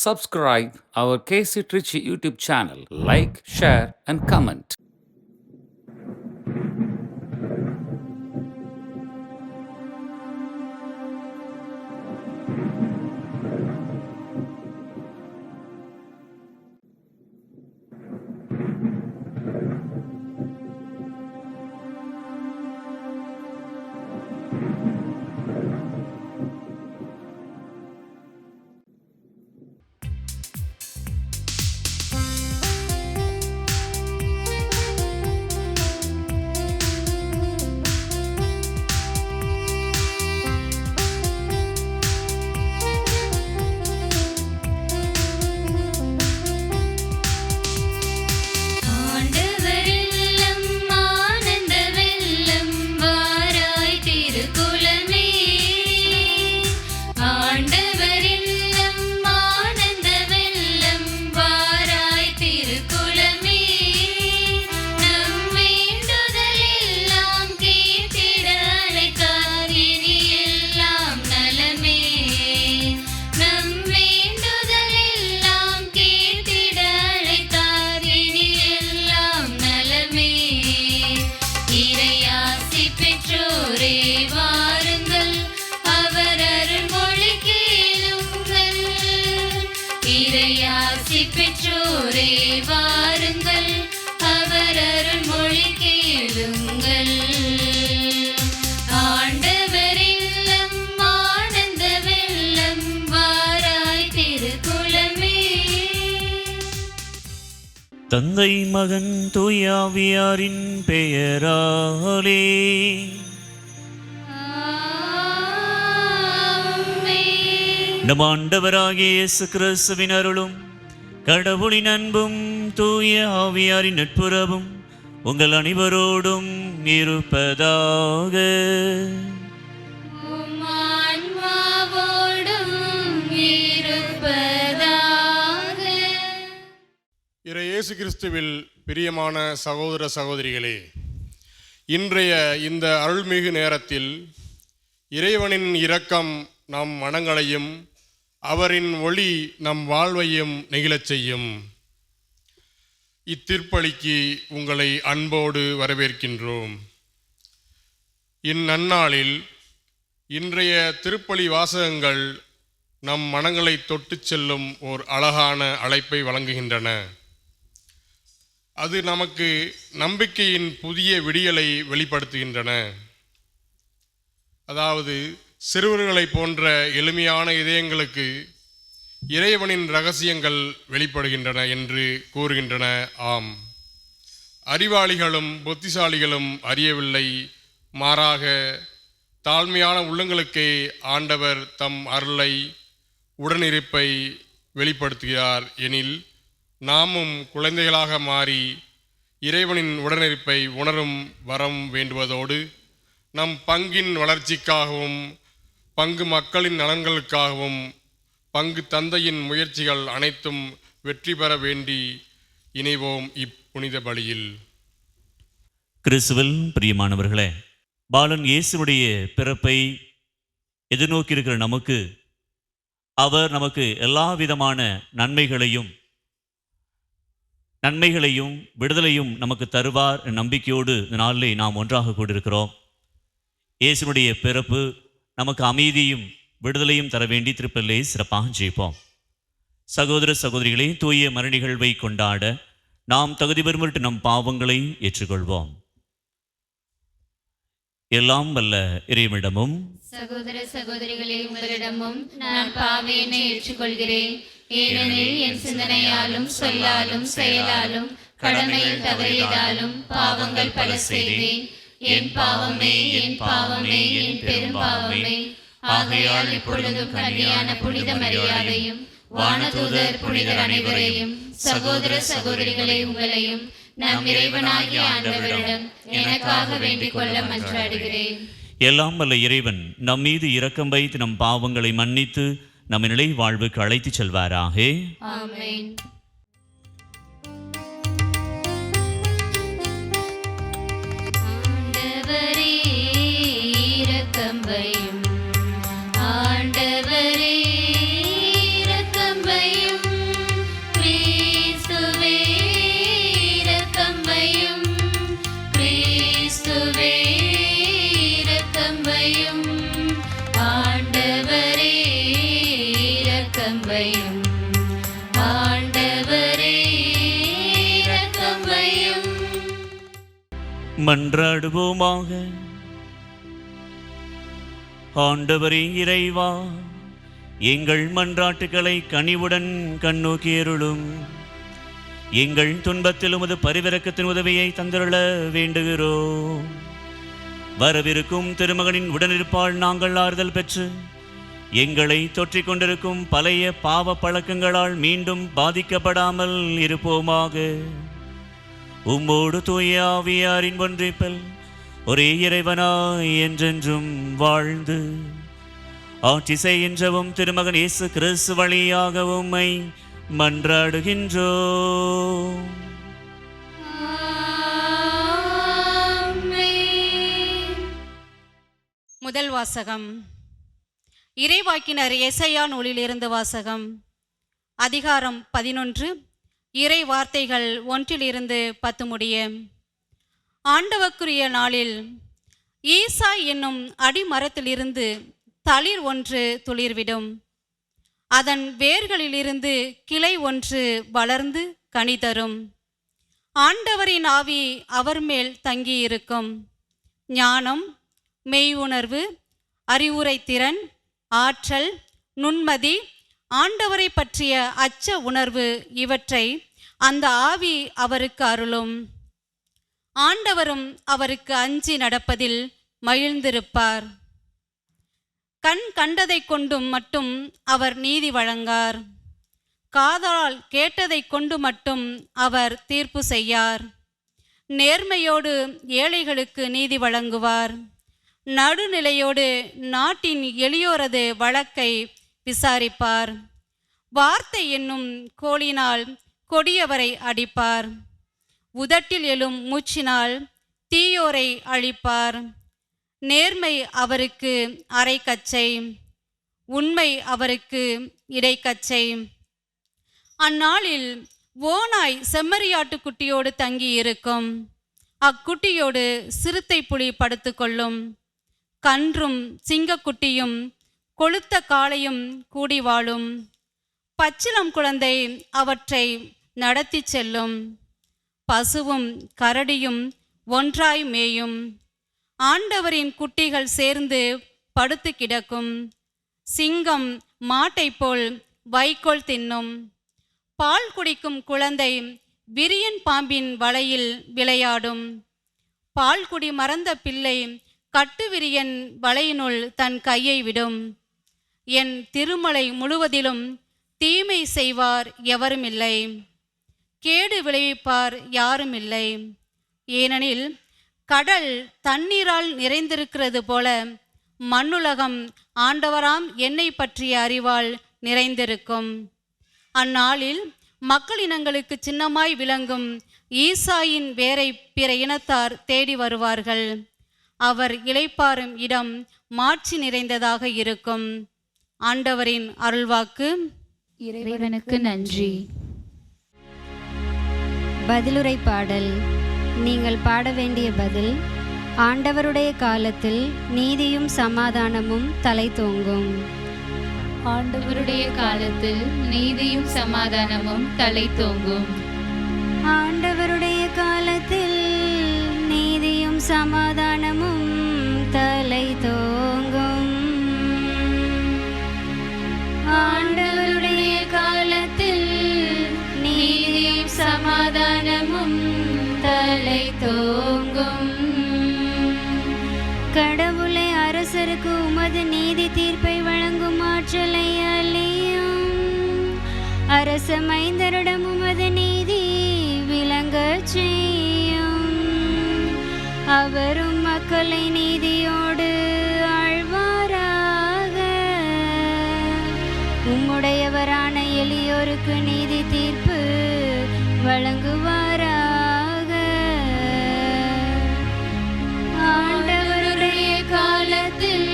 Subscribe our KC Trichy YouTube channel. Like, share and comment. பெற்றோரே வாருங்கள், அவர் அருள்மொழி கேளுங்கள். ஆண்டவர் இல்லம் ஆனந்த வெள்ளம் வாராய் திருக்குலமே. தந்தை மகன் தூயாவியாரின் பெயராலே நம் ஆண்டவராகிய இயேசு கிறிஸ்துவின் அருளும் கடவுளின் அன்பும் தூய ஆவியாரின் நட்புறவும் உங்கள் அனைவரோடும் இருப்பதாக. இயேசு கிறிஸ்துவில் பிரியமான சகோதர சகோதரிகளே, இன்றைய இந்த அருள்மிகு நேரத்தில் இறைவனின் இரக்கம் நம் மனங்களையும் அவரின் ஒளி நம் வாழ்வையும் நெகிழச் செய்யும். இத்திருப்பலிக்கு உங்களை அன்போடு வரவேற்கின்றோம். இந்நன்னாளில் இன்றைய திருப்பலி வாசகங்கள் நம் மனங்களை தொட்டு செல்லும் ஓர் அழகான அழைப்பை வழங்குகின்றன. அது நமக்கு நம்பிக்கையின் புதிய விடியலை வெளிப்படுத்துகின்றன. அதாவது சிறுவர்களை போன்ற எளிமையான இதயங்களுக்கு இறைவனின் இரகசியங்கள் வெளிப்படுகின்றன என்று கூறுகின்றன. ஆம், அறிவாளிகளும் புத்திசாலிகளும் அறியவில்லை, மாறாக தாழ்மையான உள்ளங்களுக்கே ஆண்டவர் தம் அருளை உடனிருப்பை வெளிப்படுத்துகிறார். எனில் நாமும் குழந்தைகளாக மாறி இறைவனின் உடனிருப்பை உணரும் வரம் வேண்டுவதோடு நம் பங்கின் வளர்ச்சிக்காகவும் பங்கு மக்களின் நலன்களுக்காகவும் பங்கு தந்தையின் முயற்சிகள் அனைத்தும் வெற்றி பெற வேண்டி இணைவோம் இப்புனித பலியில். கிறிஸ்துவில் பிரியமானவர்களே, பாலன் இயேசுடைய பிறப்பை எதிர்நோக்கியிருக்கிற நமக்கு அவர் நமக்கு எல்லா விதமான நன்மைகளையும் விடுதலையும் நமக்கு தருவார் நம்பிக்கையோடு இந்த நாளிலே நாம் ஒன்றாக கூடியிருக்கிறோம். இயேசுனுடைய பிறப்பு நமக்கு அமைதியும் விடுதலையும் தர வேண்டி திருப்பலியை சிறப்பாக ஜெயிப்போம். சகோதர சகோதரிகளை தூய மறு நிகழ்வை கொண்டாட நாம் தகுதி பெறும் நம் பாவங்களை ஏற்றுக்கொள்வோம். எல்லாம் வல்ல இறைவனிடமும் சகோதர சகோதரிகளே உங்களிடமும் நான் பாவியனை ஏற்றுக்கொள்கிறேன். ஏனெனில் என் சிந்தனையாலும் சொல்லாலும் செயலாலும் கடமையில் தவறியதாலும் பாவங்கள் பல செய்தேன். என் பாவமே என் பாவமே என் பெரும் பாவமே. ஆகையால் இப்பொழுதும் கன்னியான புனித மரியாதையும் வானதூதர் புனிதர் அனைவரையும் சகோதர சகோதரிகளை உங்களையும் நம் இறைவனாகிய ஆண்டவரிடம் எனக்காக வேண்டிக் கொள்ள மன்றாடுகிறேன். எல்லாம் வல்ல இறைவன் நம் மீது இரக்கம் வைத்து நம் பாவங்களை மன்னித்து நம் நிலை வாழ்வுக்கு அழைத்து செல்வாராக. ஆமென். ஆண்டவரே இரக்கம் வையும், ஆண்டவரே இரக்கம் வையும், மன்றாடுவோமாக. ஆண்டவரே இறைவா, எங்கள் மன்றாட்டுக்களை கனிவுடன் கண்ணோக்கியருளும். எங்கள் துன்பத்தில் உமது பரிவிரக்கத்தின் உதவியை தந்திருள வேண்டுகிறோம். வரவிருக்கும் திருமகனின் உடனிருப்பால் நாங்கள் ஆறுதல் பெற்று எங்களை தொற்றிக் கொண்டிருக்கும் பழைய பாவ பழக்கங்களால் மீண்டும் பாதிக்கப்படாமல் இருப்போமாக. உம்மோடு தூய ஆவியாரின் ஒன்றிப்பில் ஒரே இறைவனாய் என்றென்றும் வாழ்ந்து ஆட்சி செய்கின்றவும் திருமகன் இயேசு கிறிஸ்து வழியாக உம்மை மன்றாடுகின்றோம். முதல் வாசகம். இறைவாக்கினர் எசையா நூலிலிருந்து வாசகம். அதிகாரம் 11, இறை வார்த்தைகள் 1-10 முடிய. ஆண்டவருக்குரிய நாளில் ஈசாய் என்னும் அடிமரத்திலிருந்து தளிர் ஒன்று துளிர்விடும். அதன் வேர்களிலிருந்து கிளை ஒன்று வளர்ந்து கனி தரும். ஆண்டவரின் ஆவி அவர் மேல் தங்கியிருக்கும். ஞானம், மெய் உணர்வு, அறிவுரை திறன், ஆற்றல், நுண்மதி, ஆண்டவரை பற்றிய அச்ச உணர்வு இவற்றை அந்த ஆவி அவருக்கு அருளும். ஆண்டவரும் அவருக்கு அஞ்சி நடப்பதில் மகிழ்ந்திருப்பார். கண் கண்டதை கொண்டும் மட்டும் அவர் நீதி வழங்கார். காதால் கேட்டதை கொண்டு மட்டும் அவர் தீர்ப்பு செய்யார். நேர்மையோடு ஏழைகளுக்கு நீதி வழங்குவார். நடுநிலையோடு நாட்டின் எளியோரது வழக்கை விசாரிப்பார். வார்த்தை என்னும் கோலினால் கொடியவரை அடிப்பார். உதட்டில் எழும் மூச்சினால் தீயோரை அழிப்பார். நேர்மை அவருக்கு அரைக்கச்சை, உண்மை அவருக்கு இடைக்கச்சை. அந்நாளில் ஓநாய் செம்மறியாட்டுக்குட்டியோடு தங்கி இருக்கும். அக்குட்டியோடு சிறுத்தை புலி படுத்துக்கொள்ளும். கன்றும் சிங்கக்குட்டியும் கொழுத்த காளையும் கூடி வாழும். பச்சிளம் குழந்தை அவற்றை நடத்தி செல்லும். பசுவும் கரடியும் ஒன்றாய் மேயும். ஆண்டவரின் குட்டிகள் சேர்ந்து படுத்து கிடக்கும். சிங்கம் மாட்டை போல் வைக்கோல் தின்னும். பால் குடிக்கும் குழந்தை விரியன் பாம்பின் வலையில் விளையாடும். பால் குடி மறந்த பிள்ளை கட்டுவிரியன் வலையினுள் தன் கையை விடும். என் திருமலை முழுவதிலும் தீமை செய்வார் எவருமில்லை, கேடு விளைவிப்பார் யாருமில்லை. ஏனெனில் கடல் தண்ணீரால் நிறைந்திருக்கிறது போல மண்ணுலகம் ஆண்டவராம் என்னை பற்றிய அறிவால் நிறைந்திருக்கும். அந்நாளில் மக்களினங்களுக்கு சின்னமாய் விளங்கும் ஈசாயின் வேரை பிற இனத்தார் தேடி வருவார்கள். அவர் இளைப்பாறும் இடம் மாட்சி நிறைந்ததாக இருக்கும். ஆண்டவரின் அருள்வாக்கு. இறைவனுக்கு நன்றி. பதிலுரை பாடல். நீங்கள் பாட வேண்டிய பதில்: ஆண்டவருடைய காலத்தில் நீதியும் சமாதானமும் தலை தோங்கும். ஆண்டவருடைய காலத்தில் நீதியும் சமாதானமும் தலை தோங்கும். ஆண்டவருடைய காலத்தில் நீதியும் சமாதானமும் தலை தோங்கும். ஆண்டவருடைய காலத்தில் நீதியும் சமாதானமும் தலை தோங்கும். கடவுளை அரசருக்கு உமது நீதி தீர்ப்பை வழங்கும் ஆற்றலை அளியும். அரச மைந்தரிடம் உமது நீதி விளங்கச் செய்யும். அவரும் மக்களை நீதியோடு ஆழ்வாராக. உம்முடையவரான எளியோருக்கு நீதி தீர்ப்பு வழங்குவாராக. ஆண்டவருடைய காலத்தில்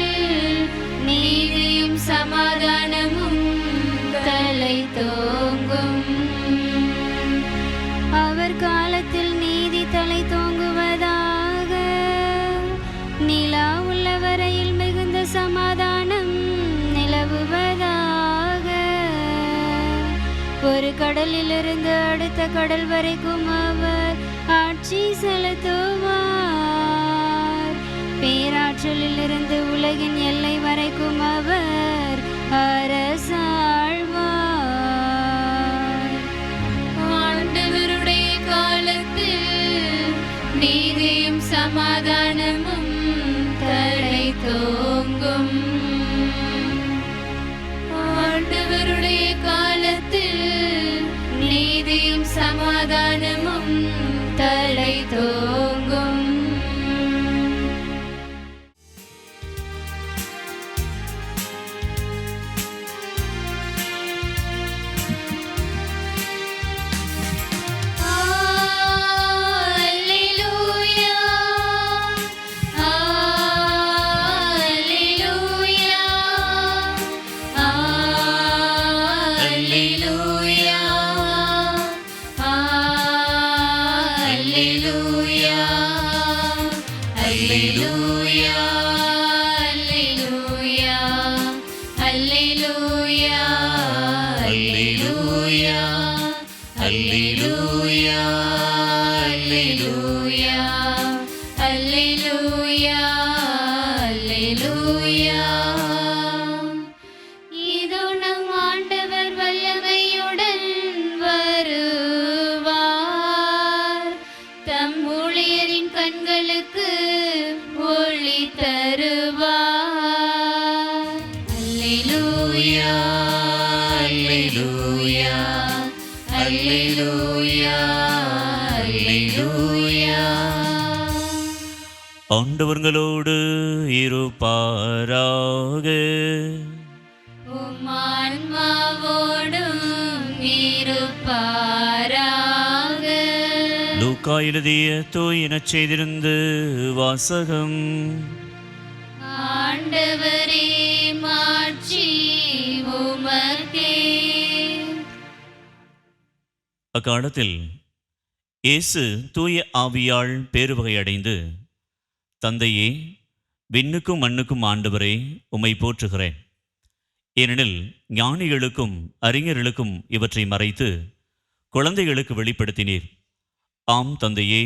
நீதியும் சமாதானமும் தலை தோங்கும். அவர் காலத்தில் நீதி தலை தோங்குவதாக. நிலா உள்ள வரையில் மிகுந்த சமாதானம் நிலவுவதாக. ஒரு கடலிலிருந்து அடுத்த கடல் வரைக்கும் அவர் ஆட்சி செலுத்துவார். பேராற்றலிலிருந்து உலகின் எல்லை வரைக்கும் அவர் அரசாழ்வார். ஆண்டவருடைய காலத்தில் நீதியும் சமாதானமும் தலை தோங்கும். ஆண்டவருடைய காலத்தில் நீதியும் சமாதானமும் தலை தோங்கும். இதோ நம் ஆண்டவர் வல்லமையுடன் வருவார். தம் ஊழியரின் கண்களுக்கு ஒளி தருவார். அல்லேலூயா, அல்லேலூயா, அல்லேலூயா, அல்லேலூயா. ஆண்டவர்களோடு இருப்பாராக. உம் ஆன்மாவோடும் இருப்பாராக. லூக்கா எழுதிய தூய நற்செய்தியிலிருந்து வாசகம். ஆண்டவரே மாட்சி உமக்கே. அக்காலத்தில் இயேசு தூய ஆவியால் பேருவகை அடைந்து, தந்தையே, விண்ணுக்கும் மண்ணுக்கும் ஆண்டவரே, உம்மை போற்றுகிறேன். ஏனெனில் ஞானிகளுக்கும் அறிஞர்களுக்கும் இவற்றை மறைத்து குழந்தைகளுக்கு வெளிப்படுத்தினீர். ஆம் தந்தையே,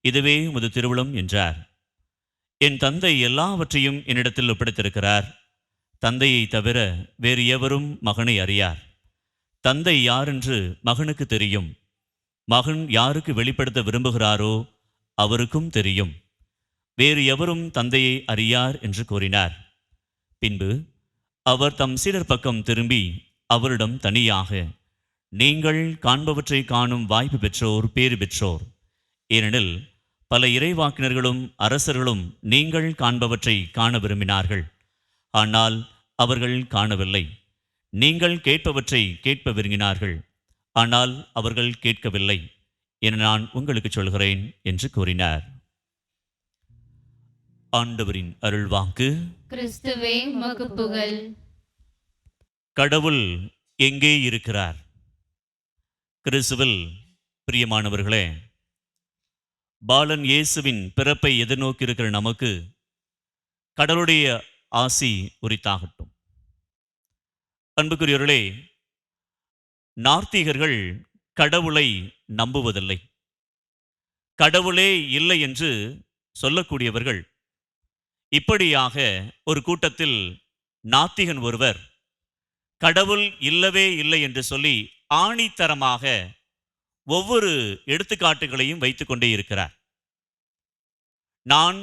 இதுவே உமது திருவுளம் என்றார். என் தந்தை எல்லாவற்றையும் என்னிடத்தில் ஒப்படைத்திருக்கிறார். தந்தையை தவிர வேறு எவரும் மகனை அறியார். தந்தை யாரென்று மகனுக்கு தெரியும். மகன் யாருக்கு வெளிப்படுத்த விரும்புகிறாரோ அவருக்கும் தெரியும். வேறு எவரும் தந்தையை அறியார் என்று கூறினார். பின்பு அவர் தம் சீடர் பக்கம் திரும்பி அவரிடம் தனியாக, நீங்கள் காண்பவற்றை காணும் வாய்ப்பு பெற்றோர் பேறு பெற்றோர். ஏனெனில் பல இறைவாக்கினர்களும் அரசர்களும் நீங்கள் காண்பவற்றை காண விரும்பினார்கள், ஆனால் அவர்கள் காணவில்லை. நீங்கள் கேட்பவற்றை கேட்ப விரும்பினார்கள், ஆனால் அவர்கள் கேட்கவில்லை என நான் உங்களுக்கு சொல்கிறேன் என்று கூறினார். ஆண்டவரின் அருள்வாக்கு. கிறிஸ்துவே உமக்கு புகழ். கடவுள் எங்கே இருக்கிறார்? கிறிஸ்துவில் பிரியமானவர்களே, பாலன் இயேசுவின் பிறப்பை எதிர்நோக்கியிருக்கிற நமக்கு கடவுளுடைய ஆசி உரித்தாகட்டும். அன்புக்குரியவர்களே, நார்த்தீகர்கள் கடவுளை நம்புவதில்லை. கடவுளே இல்லை என்று சொல்லக்கூடியவர்கள். இப்படியாக ஒரு கூட்டத்தில் நாத்திகன் ஒருவர் கடவுள் இல்லவே இல்லை என்று சொல்லி ஆணித்தரமாக ஒவ்வொரு எடுத்துக்காட்டுகளையும் வைத்துக் கொண்டே இருக்கிறார். நான்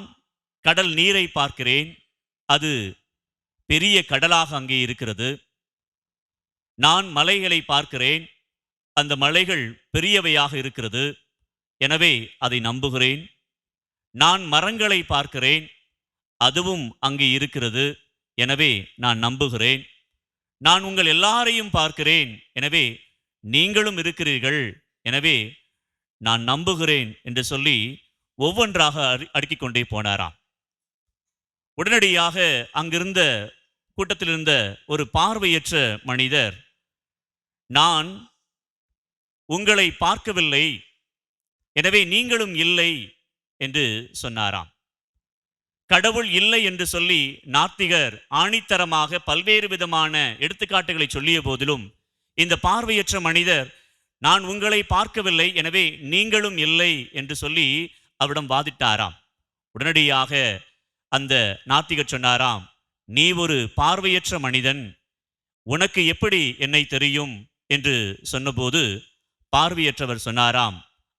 கடல் நீரை பார்க்கிறேன், அது பெரிய கடலாக அங்கே இருக்கிறது. நான் மலைகளை பார்க்கிறேன், அந்த மலைகள் பெரியவையாக இருக்கிறது, எனவே அதை நம்புகிறேன். நான் மரங்களை பார்க்கிறேன், அதுவும் அங்கே இருக்கிறது, எனவே நான் நம்புகிறேன். நான் உங்கள் எல்லாரையும் பார்க்கிறேன், எனவே நீங்களும் இருக்கிறீர்கள், எனவே நான் நம்புகிறேன் என்று சொல்லி ஒவ்வொன்றாக அடுக்கிக் கொண்டே போனாராம். உடனடியாக அங்கிருந்த கூட்டத்தில் இருந்த ஒரு பார்வையற்ற மனிதர், நான் உங்களை பார்க்கவில்லை, எனவே நீங்களும் இல்லை என்று சொன்னாராம். கடவுள் இல்லை என்று சொல்லி நாத்திகர் ஆணித்தரமாக பல்வேறு விதமான எடுத்துக்காட்டுகளை சொல்லிய போதிலும் இந்த பார்வையற்ற மனிதர், நான் உங்களை பார்க்கவில்லை, எனவே நீங்களும் இல்லை என்று சொல்லி அவரிடம் வாதிட்டாராம். உடனடியாக அந்த நாத்திகர் சொன்னாராம், நீ ஒரு பார்வையற்ற மனிதன், உனக்கு எப்படி என்னை தெரியும் என்று சொன்னபோது பார்வையற்றவர் சொன்னாராம்,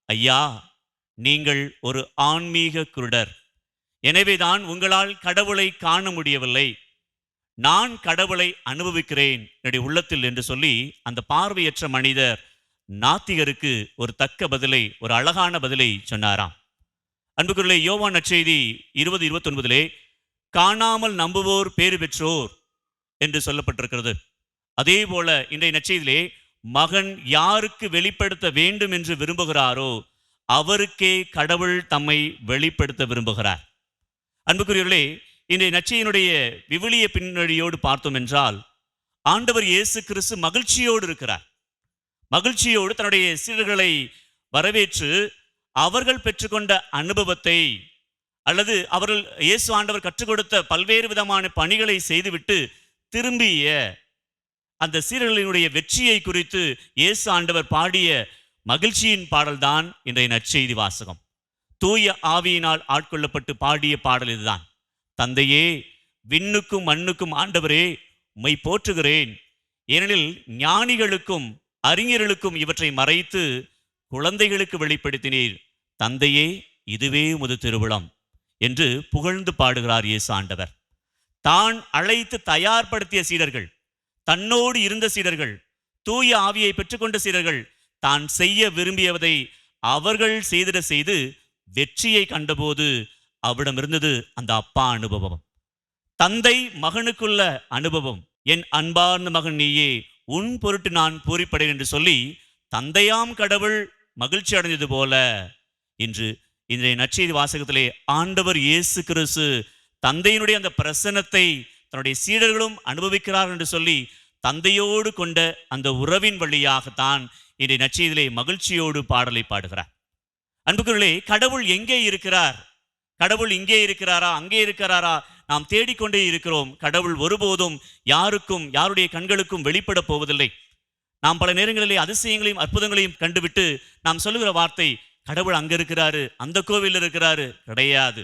ஐயா, நீங்கள் ஒரு ஆன்மீக குருடர், எனவேதான் உங்களால் கடவுளை காண முடியவில்லை. நான் கடவுளை அனுபவிக்கிறேன் என்னுடைய உள்ளத்தில் என்று சொல்லி அந்த பார்வையற்ற மனிதர் நாத்திகருக்கு ஒரு தக்க பதிலை, ஒரு அழகான பதிலை சொன்னாராம். அன்புக்குள்ளே, யோவான் நற்செய்தி 20:29 காணாமல் நம்புவோர் பேறு பெற்றோர் என்று சொல்லப்பட்டிருக்கிறது. அதே போல இன்றைய நற்செய்தியிலே மகன் யாருக்கு வெளிப்படுத்த வேண்டும் என்று விரும்புகிறாரோ அவருக்கே கடவுள் தம்மை வெளிப்படுத்த விரும்புகிறார். அன்புக்குரியவர்களே, இன்றைய நற்செய்தியினுடைய விவிலிய பின்னணியோடு பார்த்தோம் என்றால் ஆண்டவர் இயேசு கிறிஸ்து மகிழ்ச்சியோடு இருக்கிறார். மகிழ்ச்சியோடு தன்னுடைய சீடர்களை வரவேற்று அவர்கள் பெற்றுக்கொண்ட அனுபவத்தை அல்லது அவர்கள் இயேசு ஆண்டவர் கற்றுக் கொடுத்த பல்வேறு விதமான பணிகளை செய்துவிட்டு திரும்பிய அந்த சீடர்களினுடைய வெற்றியை குறித்து இயேசு ஆண்டவர் பாடிய மகிழ்ச்சியின் பாடல்தான் இன்றைய நற்செய்தி வாசகம். தூய ஆவியினால் ஆட்கொள்ளப்பட்டு பாடிய பாடல் இதுதான். தந்தையே, விண்ணுக்கும் மண்ணுக்கும் ஆண்டவரே, உம்மை போற்றுகிறேன், ஏனெனில் ஞானிகளுக்கும் அறிஞர்களுக்கும் இவற்றை மறைத்து குழந்தைகளுக்கு வெளிப்படுத்தினீர். தந்தையே, இதுவே உமது திருவுளம் என்று புகழ்ந்து பாடுகிறார் இயேசு ஆண்டவர். தான் அழைத்து தயார்படுத்திய சீடர்கள், தன்னோடு இருந்த சீடர்கள், தூய ஆவியை பெற்றுக்கொண்ட சீடர்கள் தான் செய்ய விரும்பியதை அவர்கள் செய்திட செய்து வெற்றியை கண்டபோது அவரிடம் இருந்தது அந்த அப்பா அனுபவம், தந்தை மகனுக்குள்ள அனுபவம். என் அன்பார்ந்த மகன் நீயே, உன் பொருட்டு நான் பூரிப்படேன் என்று சொல்லி தந்தையாம் கடவுள் மகிழ்ச்சி அடைந்தது போல இன்று இன்றைய நற்செய்தி வாசகத்திலே ஆண்டவர் இயேசு கிறிஸ்து தந்தையினுடைய அந்த பிரசன்னத்தை தன்னுடைய சீடர்களும் அனுபவிக்கிறார் என்று சொல்லி தந்தையோடு கொண்ட அந்த உறவின் வழியாகத்தான் இன்றைய நற்செய்தியிலே மகிழ்ச்சியோடு பாடலை பாடுகிறார். அன்புக்குள்ளே, கடவுள் எங்கே இருக்கிறார்? கடவுள் இங்கே இருக்கிறாரா, அங்கே இருக்கிறாரா? நாம் தேடிக்கொண்டே இருக்கிறோம். கடவுள் ஒருபோதும் யாருக்கும், யாருடைய கண்களுக்கும் வெளிப்பட போவதில்லை. நாம் பல நேரங்களிலே அதிசயங்களையும் அற்புதங்களையும் கண்டுவிட்டு நாம் சொல்லுகிற வார்த்தை, கடவுள் அங்க இருக்கிறாரு, அந்த கோவில் இருக்கிறாரு. கிடையாது.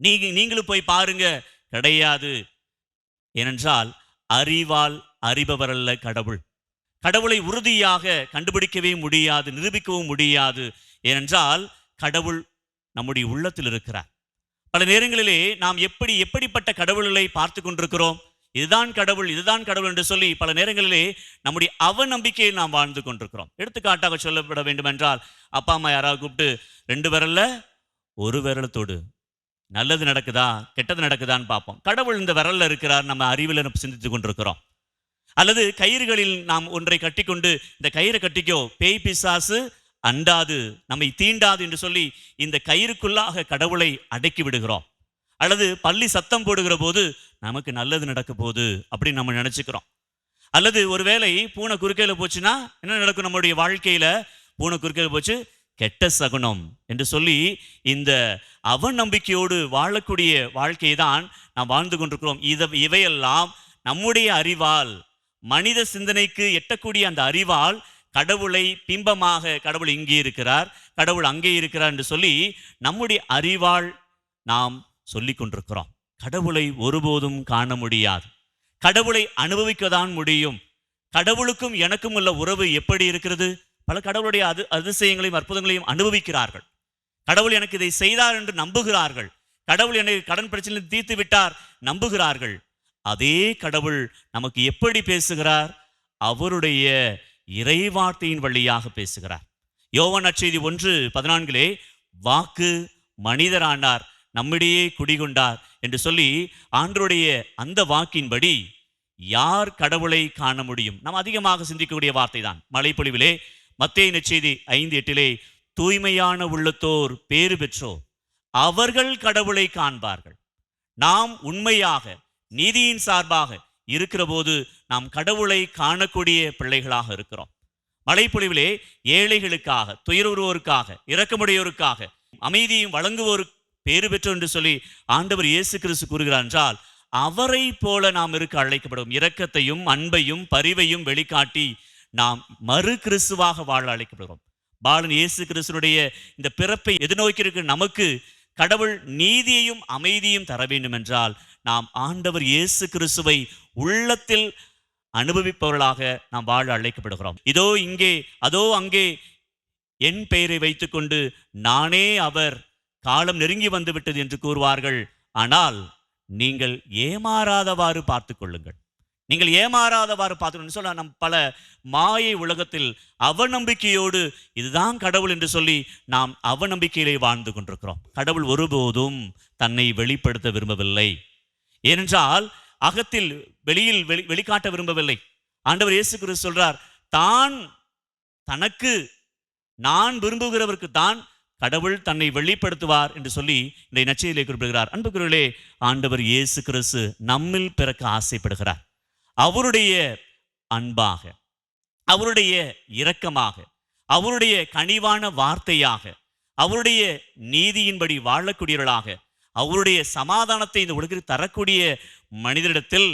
நீங்களும் போய் பாருங்க. கிடையாது. ஏனென்றால் அறிவால் அறிபவர் அல்ல கடவுள். கடவுளை உறுதியாக கண்டுபிடிக்கவே முடியாது, நிரூபிக்கவும் முடியாது. ஏனென்றால் கடவுள் நம்முடைய உள்ளத்தில் இருக்கிறார். பல நேரங்களிலே நாம் எப்படிப்பட்ட கடவுள்களை பார்த்து கொண்டிருக்கிறோம். இதுதான் கடவுள், இதுதான் கடவுள் என்று சொல்லி பல நேரங்களிலே நம்முடைய அவநம்பிக்கையில் நாம் வாழ்ந்து கொண்டிருக்கிறோம். எடுத்துக்காட்டாக சொல்லப்பட வேண்டும் என்றால், அப்பா அம்மா யாராவது கூப்பிட்டு 2 விரல்ல 1 விரலத்தோடு நல்லது நடக்குதா கெட்டது நடக்குதான்னு பார்ப்போம். கடவுள் இந்த விரல்ல இருக்கிறார், நம்ம அறிவில் சிந்தித்து கொண்டிருக்கிறோம். அல்லது கயிறுகளில் நாம் ஒன்றை கட்டிக்கொண்டு, இந்த கயிறை கட்டிக்கோ, பேய் பிசாசு அண்டாது, நம்மை தீண்டாது என்று சொல்லி இந்த கயிறுக்குள்ளாக கடவுளை அடக்கி விடுகிறோம். அல்லது பள்ளி சத்தம் போடுகிற போது நமக்கு நல்லது நடக்க போகுது அப்படின்னு நம்ம நினைச்சுக்கிறோம். அல்லது ஒருவேளை பூனை குறுக்கையில போச்சுன்னா என்ன நடக்கும்? நம்முடைய வாழ்க்கையில பூனை குறுக்கையில போச்சு, கெட்ட சகுனம் என்று சொல்லி இந்த அவநம்பிக்கையோடு வாழக்கூடிய வாழ்க்கையை தான் நாம் வாழ்ந்து கொண்டிருக்கிறோம். இவையெல்லாம் நம்முடைய அறிவால், மனித சிந்தனைக்கு எட்டக்கூடிய அந்த அறிவால் கடவுளை பிம்பமாக, கடவுள் இங்கே இருக்கிறார், கடவுள் அங்கே இருக்கிறார் என்று சொல்லி நம்முடைய அறிவால் நாம் சொல்லி கொண்டிருக்கிறோம். கடவுளை ஒருபோதும் காண முடியாது. கடவுளை அனுபவிக்கத்தான் முடியும். கடவுளுக்கும் எனக்கும் உள்ள உறவு எப்படி இருக்கிறது? பல கடவுளுடைய அதிசயங்களையும் அற்புதங்களையும் அனுபவிக்கிறார்கள். கடவுள் எனக்கு இதை செய்தார் என்று நம்புகிறார்கள். கடவுள் எனக்கு கடன் பிரச்சனை தீர்த்து விட்டார் நம்புகிறார்கள். அதே கடவுள் நமக்கு எப்படி பேசுகிறார்? அவருடைய இறைவார்த்தையின் வழியாக பேசுகிறார். யோவான் நற்செய்தி 1:14 வாக்கு மனிதரானார், நம்மிடையே குடிகொண்டார் என்று சொல்லி ஆண்டவருடைய அந்த வாக்கின்படி யார் கடவுளை காண முடியும்? நாம் அதிகமாக சிந்திக்கக்கூடிய வார்த்தை தான். மழைப்பொழிவிலே மத்தேயு நற்செய்தி 5:8 தூய்மையான உள்ளத்தோர் பேறு பெற்றோர், அவர்கள் கடவுளை காண்பார்கள். நாம் உண்மையாக நீதியின் சார்பாக இருக்கிற போது நாம் கடவுளை காணக்கூடிய பிள்ளைகளாக இருக்கிறோம். மழைப்பொழிவிலே ஏழைகளுக்காக, துயருவோருக்காக, இரக்கமுடையோருக்காக, அமைதியும் வழங்குவோருக்கு பேறு பெற்றோர் என்று சொல்லி ஆண்டவர் இயேசு கிறிஸ்து கூறுகிறார் என்றால், அவரை போல நாம் இருக்க அழைக்கப்படும். இரக்கத்தையும் அன்பையும் பரிவையும் வெளிக்காட்டி நாம் மறு கிறிஸ்துவாக வாழ அழைக்கப்படுகிறோம். பாலன் இயேசு கிறிஸ்துனுடைய இந்த பிறப்பை எதிர்நோக்கி இருக்கிற நமக்கு கடவுள் நீதியையும் அமைதியும் தர வேண்டும் என்றால் நாம் ஆண்டவர் இயேசு கிறிஸ்துவை உள்ளத்தில் அனுபவிப்பவர்களாக நாம் வாழ அழைக்கப்படுகிறோம். இதோ இங்கே அதோ அங்கே என் பெயரை வைத்துக்கொண்டு நானே அவர், காலம் நெருங்கி வந்து விட்டது என்று கூறுவார்கள். ஆனால் நீங்கள் ஏமாறாதவாறு பார்த்து கொள்ளுங்கள். நீங்கள் ஏமாறாதவாறு பார்த்து சொல்ல நம் பல மாயை உலகத்தில் அவநம்பிக்கையோடு இதுதான் கடவுள் என்று சொல்லி நாம் அவநம்பிக்கையிலே வாழ்ந்து கொண்டிருக்கிறோம். கடவுள் ஒருபோதும் தன்னை வெளிப்படுத்த விரும்பவில்லை. ஏனென்றால் அகத்தில் வெளியில் வெளிக்காட்ட விரும்பவில்லை. ஆண்டவர் இயேசு கிறிஸ்து சொல்றார், தான் தனக்கு நான் விரும்புகிறவருக்கு தான் கடவுள் தன்னை வெளிப்படுத்துவார் என்று சொல்லி இந்த நற்செய்தியிலே குறிப்பிடுகிறார். அன்புக்குரியவர்களே, ஆண்டவர் இயேசு கிறிஸ்து நம்மில் பிறக்க ஆசைப்படுகிறார். அவருடைய அன்பாக, அவருடைய இரக்கமாக, அவருடைய கனிவான வார்த்தையாக, அவருடைய நீதியின்படி வாழக்கூடியவர்களாக, அவருடைய சமாதானத்தை இந்த உலகிற்கு தரக்கூடிய மனிதரிடத்தில்,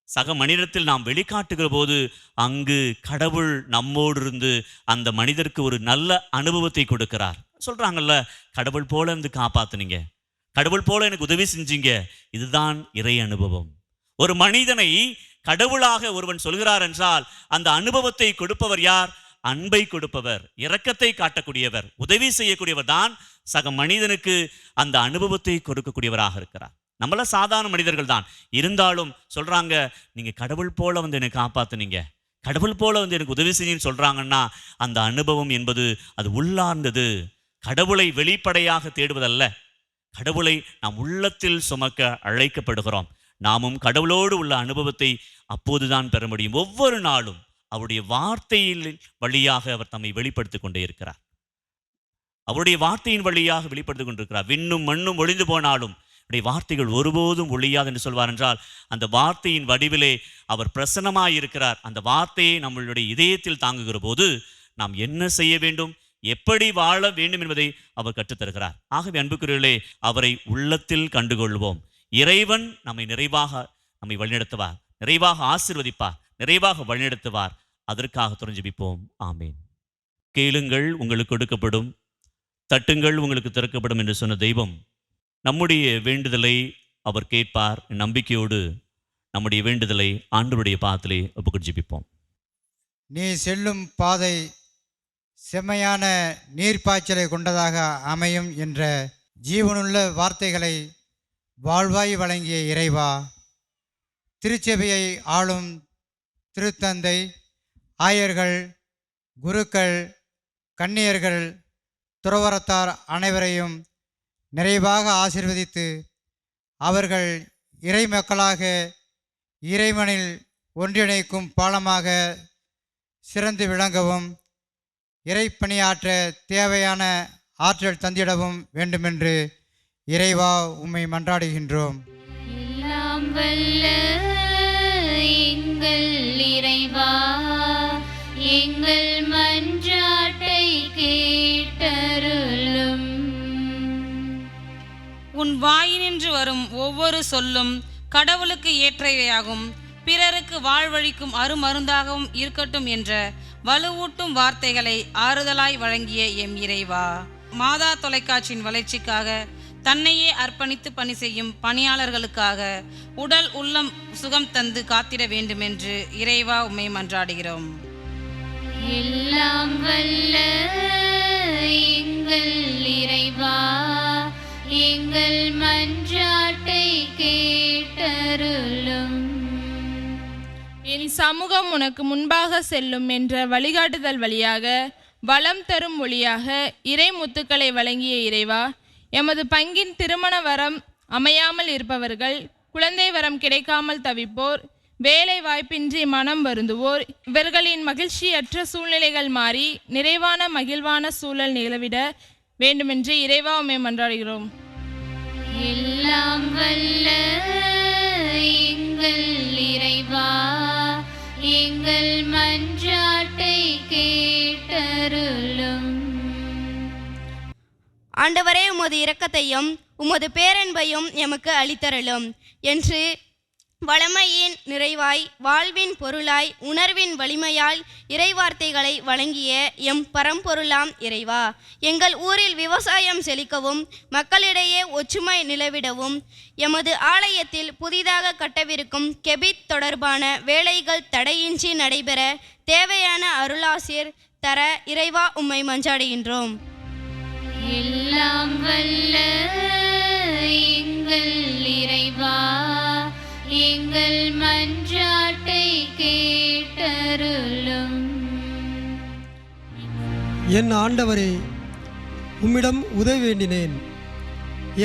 சக மனிதத்தில் நாம் வெளிக்காட்டுகிற போது அங்கு கடவுள் நம்மோடு இருந்து அந்த மனிதருக்கு ஒரு நல்ல அனுபவத்தை கொடுக்கிறார். சொல்றாங்கல்ல, கடவுள் போல இருந்து காப்பாத்துனீங்க, கடவுள் போல எனக்கு உதவி செஞ்சீங்க. இதுதான் இறை அனுபவம். ஒரு மனிதனை கடவுளாக ஒருவன் சொல்கிறார் என்றால் அந்த அனுபவத்தை கொடுப்பவர் யார்? அன்பை கொடுப்பவர், இரக்கத்தை காட்டக்கூடியவர், உதவி செய்யக்கூடியவர் தான் சக மனிதனுக்கு அந்த அனுபவத்தை கொடுக்கக்கூடியவராக இருக்கிறார். நம்மள சாதாரண மனிதர்கள் தான் இருந்தாலும் சொல்றாங்க, நீங்க கடவுள் போல வந்து என்னை காப்பாத்துனீங்க, கடவுள் போல வந்து எனக்கு உதவி செய்யுன்னு சொல்றாங்கன்னா அந்த அனுபவம் என்பது அது உள்ளார்ந்தது. கடவுளை வெளிப்படையாக தேடுவதல்ல, கடவுளை நாம் உள்ளத்தில் சுமக்க அழைக்கப்படுகிறோம். நாமும் கடவுளோடு உள்ள அனுபவத்தை அப்போதுதான் பெற முடியும். ஒவ்வொரு நாளும் அவருடைய வார்த்தையின் வழியாக அவர் தம்மை வெளிப்படுத்திக் கொண்டே இருக்கிறார். அவருடைய வார்த்தையின் வழியாக வெளிப்படுத்திக் கொண்டிருக்கிறார். விண்ணும் மண்ணும் ஒளிந்து போனாலும் அவருடைய வார்த்தைகள் ஒருபோதும் ஒழியாது என்று சொல்வார் என்றால் அந்த வார்த்தையின் வடிவிலே அவர் பிரசன்னமாயிருக்கிறார். அந்த வார்த்தையை நம்மளுடைய இதயத்தில் தாங்குகிற போது நாம் என்ன செய்ய வேண்டும், எப்படி வாழ வேண்டும் என்பதை அவர் கற்றுத்தருகிறார். ஆகவே அன்புக்குரியவர்களே, அவரை உள்ளத்தில் கண்டுகொள்வோம். இறைவன் நிறைவாக நம்மை வழிநடத்துவார், நிறைவாக ஆசீர்வதிப்பார், நிறைவாக வழிநடத்துவார். அதற்காக தொடர்ந்து ஜெபிப்போம். ஆமேன். கேளுங்கள் உங்களுக்கு கொடுக்கப்படும், தட்டுங்கள் உங்களுக்கு திறக்கப்படும் என்று சொன்ன தெய்வம் நம்முடைய வேண்டுதலை அவர் கேட்பார். நம்பிக்கையோடு நம்முடைய வேண்டுதலை ஆண்டவருடைய பாதத்திலே ஒப்புக்கொண்டு ஜெபிப்போம். நீ செல்லும் பாதை செம்மையான நீர்ப்பாய்ச்சலை கொண்டதாக அமையும் என்ற ஜீவனுள்ள வார்த்தைகளை வாழ்வாய் வழங்கிய இறைவா, திருச்சபையை ஆளும் திருத்தந்தை, ஆயர்கள், குருக்கள், கன்னியர்கள், துறவரத்தார் அனைவரையும் நிறைவாக ஆசீர்வதித்து அவர்கள் இறை மக்களாக இறைவனில் ஒன்றிணைக்கும் பாலமாக சிறந்து விளங்கவும் இறைப்பணியாற்ற தேவையான ஆற்றல் தந்திடவும் வேண்டுமென்று இறைவா உம்மை மன்றாடுகின்றோம். எல்லாம் வல்ல எங்கள் இறைவா, எங்கள் மன்றாட்டை கேட்டருளும். உன் வாயினின்று வரும் ஒவ்வொரு சொல்லும் கடவுளுக்கு ஏற்றவையாகும், பிறருக்கு வாழ்வழிக்கும் அருமருந்தாகவும் இருக்கட்டும் என்ற வலுவூட்டும் வார்த்தைகளை ஆறுதலாய் வழங்கிய எம் இறைவா, மாதா தொலைக்காட்சியின் வளர்ச்சிக்காக தன்னையே அர்ப்பணித்து பணி செய்யும் பணியாளர்களுக்காக உடல் உள்ளம் சுகம் தந்து காத்திட வேண்டுமென்று இறைவா உம்மை மன்றாடுகிறோம். எல்லாம் வல்ல எங்கள் இறைவா, எங்கள் மன்றாட்டை கேட்டருளும். என் சமூகம் உனக்கு முன்பாக செல்லும் என்ற வழிகாட்டுதல் வழியாக வளம் தரும் ஒளியாக இறை முத்துக்களை வழங்கிய இறைவா, எமது பங்கின் திருமண வரம் அமையாமல் இருப்பவர்கள், குழந்தை வரம் கிடைக்காமல் தவிப்போர், வேலை வாய்ப்பின்றி மனம் வருந்துவோர், இவர்களின் மகிழ்ச்சியற்ற சூழ்நிலைகள் மாறி நிறைவான மகிழ்வான சூழல் நிலவிட வேண்டுமென்று இறைவா உம்மை மன்றாடுகிறோம். எல்லாம் வல்ல எங்கள் இறைவா, எங்கள் மன்றாட்டை கேட்டருளும். ஆண்டவரே, உமது இரக்கத்தையும் உமது பேரன்பையும் எமக்கு அளித்தருளும் என்று வளமையின் நிறைவாய், வாழ்வின் பொருளாய், உணர்வின் வலிமையாய் இறைவார்த்தைகளை வழங்கிய எம் பரம்பொருளாம் இறைவா, எங்கள் ஊரில் விவசாயம் செழிக்கவும் மக்களிடையே ஒற்றுமை நிலவிடவும் எமது ஆலயத்தில் புதிதாக கட்டவிருக்கும் கெபித் தொடர்பான வேலைகள் தடையின்றி நடைபெற தேவையான அருளாசிர் தர இறைவா உம்மை மன்றாடுகின்றோம். எல்லாம் வல்ல எங்கள் இறைவா, எங்கள் மன்றாட்டை கேட்டருளும். என் ஆண்டவரே, உம்மிடம் உதவி வேண்டினேன்.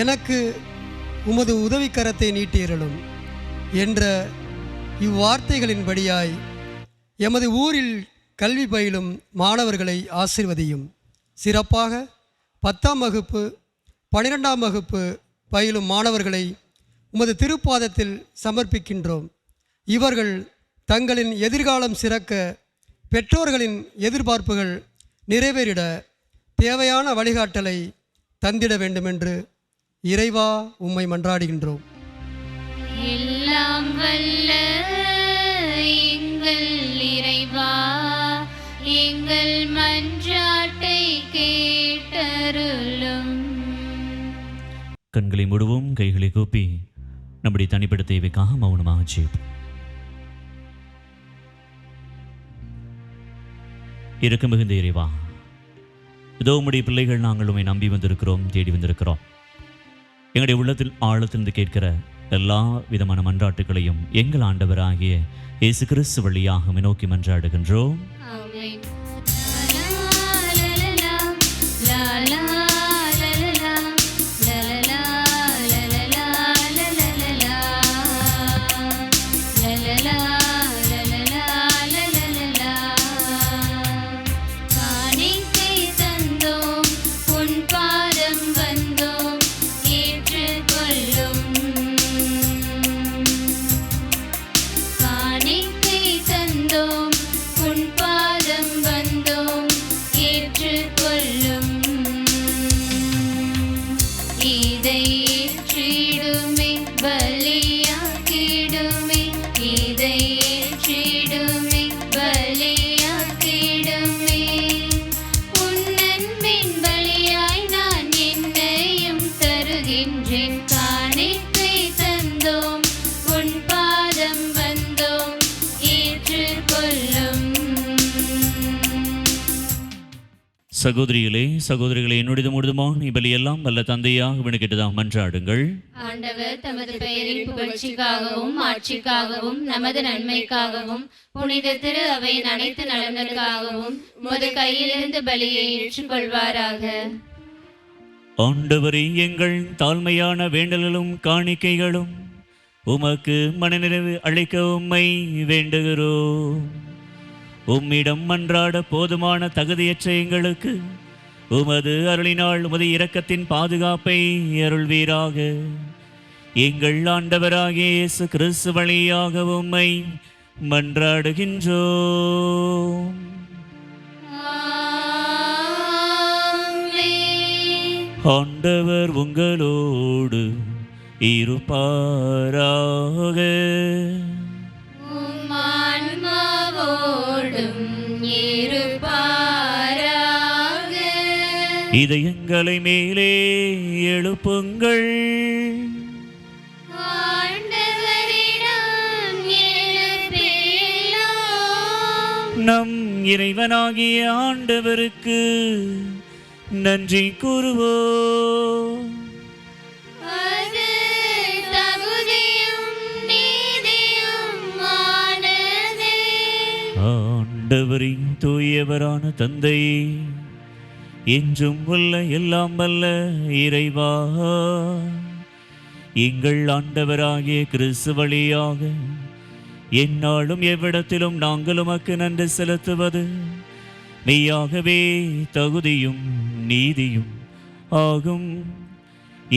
எனக்கு உமது உதவிக்கரத்தை நீட்டியருளும் என்ற இவ்வார்த்தைகளின்படியாய் எமது ஊரில் கல்வி பயிலும் மாணவர்களை ஆசீர்வதியும். சிறப்பாக 10ஆம் வகுப்பு 12ஆம் வகுப்பு பயிலும் மாணவர்களை உமது திருப்பாதத்தில் சமர்ப்பிக்கின்றோம். இவர்கள் தங்களின் எதிர்காலம் சிறக்க, பெற்றோர்களின் எதிர்பார்ப்புகள் நிறைவேறிட தேவையான வழிகாட்டலை தந்திட வேண்டுமென்று இறைவா உம்மை மன்றாடுகின்றோம். எல்லாம் வல்ல எங்கள் இறைவா, எங்கள் மன்றாட்டை கேட்டருளும். கண்களை மூடுவோம், கைகளை கூப்பி நம்முடைய தனிப்பட்ட தேவைக்காக மௌனமாக ஜெபிப்போம். இரக்கம் மிகுந்த இறைவா, இதோ உம்முடைய பிள்ளைகள் நாங்கள் உம்மை நம்பி வந்திருக்கிறோம், தேடி வந்திருக்கிறோம். எங்களுடைய உள்ளத்தில் ஆழத்திலிருந்து கேட்கிற எல்லா விதமான மன்றாட்டுகளையும் எங்கள் ஆண்டவராகிய இயேசு கிறிஸ்து வழியாக நோக்கி மன்றாடுகின்றோம். ஆமென். காணிக்கை தந்தோம், உன் பாதம் வந்தோம், ஏற்றுக்கொள்ளும். காணிக்கை தந்தோம், உன் பாதம் வந்தோம், ஏற்றுக்கொள்ளும். இதை ஏற்றிடுமே, பலியாக்கிடுமே, இதை ஏற்றிடுமே, பலியாக்கிடுமே. உன் அன்பின் பலியாய் நான் என்னையும் தருகின்றேன். காணிக்கை தந்தோம், உன் பாதம் வந்தோம், ஏற்றுக்கொள்ளும். சகோதரிகளே, சகோதரிகளே, என்னுடைய முழுதுமான இப்பலியெல்லாம் வல்ல தந்தையாக வினுக்கிட்டதாக மன்றாடுங்கள். ஆண்டவர் தமது பெயரின் புகழ்ச்சிக்காகவும் ஆட்சிக்காகவும் நமது நன்மைக்காகவும் புனித திரு அவையின் அனைத்து நலன்களுக்காகவும் உமது கையிலிருந்து பலியை ஏற்றுக்கொள்வாராக. ஆண்டவரே, எங்கள் தாழ்மையான வேண்டல்களும் காணிக்கைகளும் உமக்கு மனநிறைவு அளிக்க உம்மை வேண்டுகிறோம். உம்மிடம் மன்றாட போதுமான தகுதியற்ற எங்களுக்கு உமது அருளினால் உமது இரக்கத்தின் பாதுகாப்பை அருள்வீராக. எங்கள் ஆண்டவராகிய இயேசு கிறிஸ்து வழியாக உம்மை மன்றாடுகின்றோம். ஆமென். ஆண்டவர் உங்களோடு இருப்பாராக. உம் ஆன்மாவோடும் இருப்பாராக. இதயங்களை மேலே எழுப்புங்கள். ஆண்டவரிடம் எழுப்பேலோம். நம் இறைவனாகிய ஆண்டவருக்கு நன்றி கூறுவோம். அது தகுதியும் நீதியுமானதே. ஆண்டவரின் தூயவரான தந்தையே, என்றும் உள்ள எல்லாம் வல்ல இறைவா, எங்கள் ஆண்டவராகிய கிறிஸ்து வழியாக எந்நாளும் எவ்விடத்திலும் நாங்கள் உமக்கு நன்றி செலுத்துவது மெய்யாகவே தகுதியும் நீதியும் ஆகும்.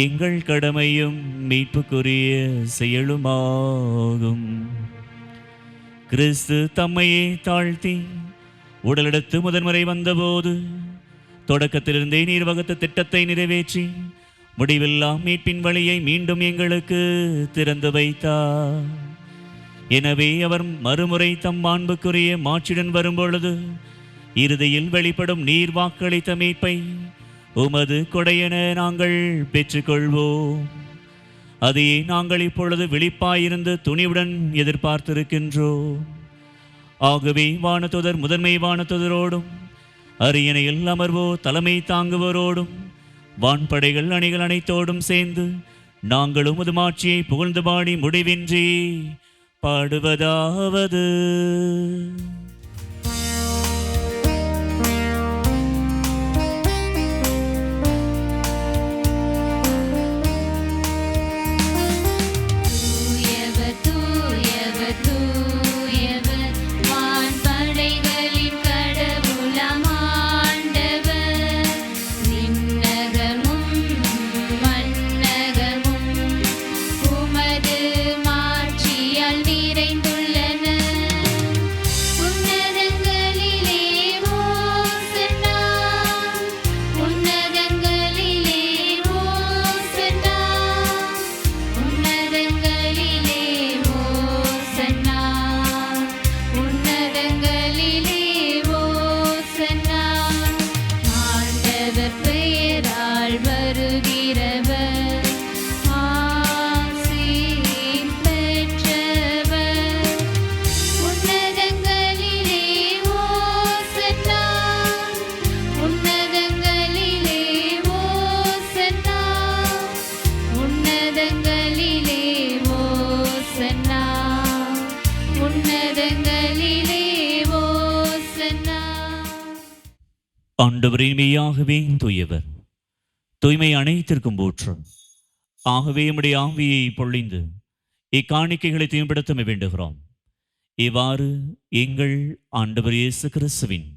எங்கள் கடமையும் மீட்புக்குரிய செயலுமாகும். கிறிஸ்து தம்மையே தாழ்த்தி உடலெடுத்து முதன்முறை வந்தபோது தொடக்கத்திலிருந்தே நீர் வகுத்த திட்டத்தை நிறைவேற்றி முடிவில்லா மீட்பின் வழியை மீண்டும் எங்களுக்கு திறந்து வைத்தார். எனவே அவர் மறுமுறை தம் மாண்புக்குரிய மாட்சியுடன் வரும்பொழுது இறுதியில் வெளிப்படும் நீர் வாக்களித்த மீட்பை உமது கொடையென நாங்கள் பெற்றுக்கொள்வோம். அதையே நாங்கள் இப்பொழுது விழிப்பாயிருந்து துணிவுடன் எதிர்பார்த்திருக்கின்றோம். ஆகவே வானதூதர் முதன்மை வானதூதரோடும் அரியணையில் அமர்வோர் தலைமை தாங்குவோரோடும் வான்படைகள் அணிகள் அனைத்தோடும் சேர்ந்து நாங்களும் உமது மாட்சியை புகழ்ந்து பாடி முடிவின்றி பாடுவதாவது. ஆண்டவரே மெய்யாகவே தூயவர், தூய்மை அனைத்திற்கும் போற்றும். ஆகவே உம்முடைய ஆவியை பொழிந்து இக்காணிக்கைகளை தீம்படுத்த வேண்டுகிறோம். இவ்வாறு எங்கள் ஆண்டவர் இயேசு கிறிஸ்துவின்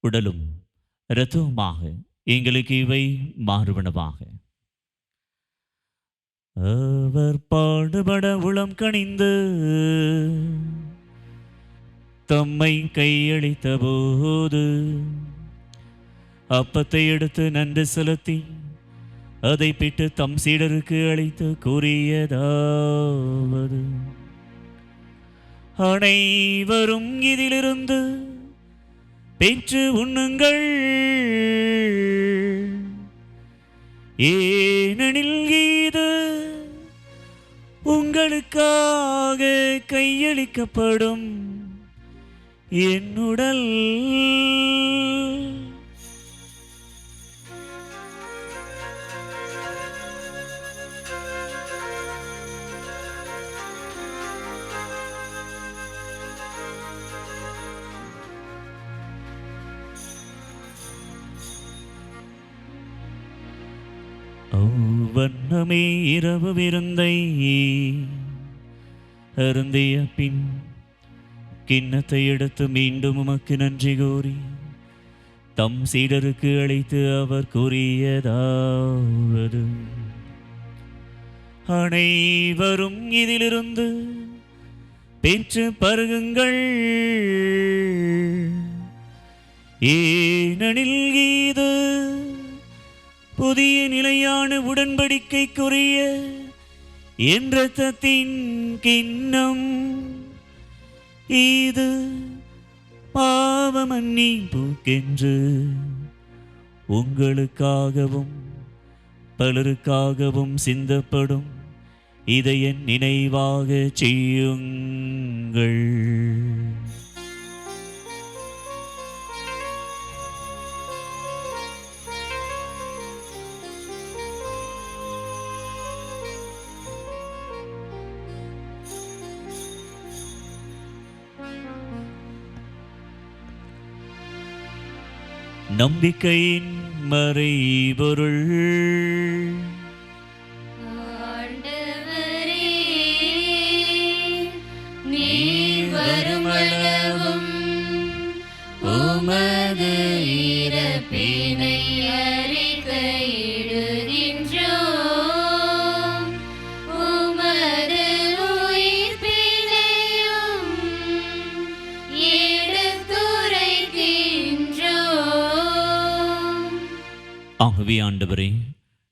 உடலும் இரத்தவுமாக எங்களுக்கு இவை மாறுபனவாக. அவர் பாடுபட உளம் கனிந்து தம்மை கையளித்த போது அப்பத்தை எடுத்து நன்றி செலுத்தி அதை பிட்டு தம் சீடருக்கு அளித்து கூறியதாவது, அனைவரும் இதிலிருந்து பெற்று உண்ணுங்கள், ஏனெனில் இது உங்களுக்காக கையளிக்கப்படும் என் உடல். வண்ணமே இரவு விருந்தை அருந்திய பின் கிண்ணத்தை எடுத்து மீண்டும் உமக்கு நன்றி கூறி தம் சீடருக்கு அழைத்து அவர் கூறியதாவது, அனைவரும் இதிலிருந்து பெற்று பருகுங்கள், ஏனெனில் இது புதிய நிலையான உடன்படிக்கைக்குரிய என் இரத்தத்தின் கிண்ணம். இது பாவ மன்னிப்புக்கென்று உங்களுக்காகவும் பலருக்காகவும் சிந்தப்படும். இதை என் நினைவாக செய்யுங்கள். நம்பிக்கையின் மறைபொருள். ஆண்டவரே, நீர் வருமளவும் உமது இறப்பினை அறிக்கையிடுகின்றோம், உமது உயிர்ப்பினையும் எடுத்துரைக்கின்றோம். ஆகவே ஆண்டவரே,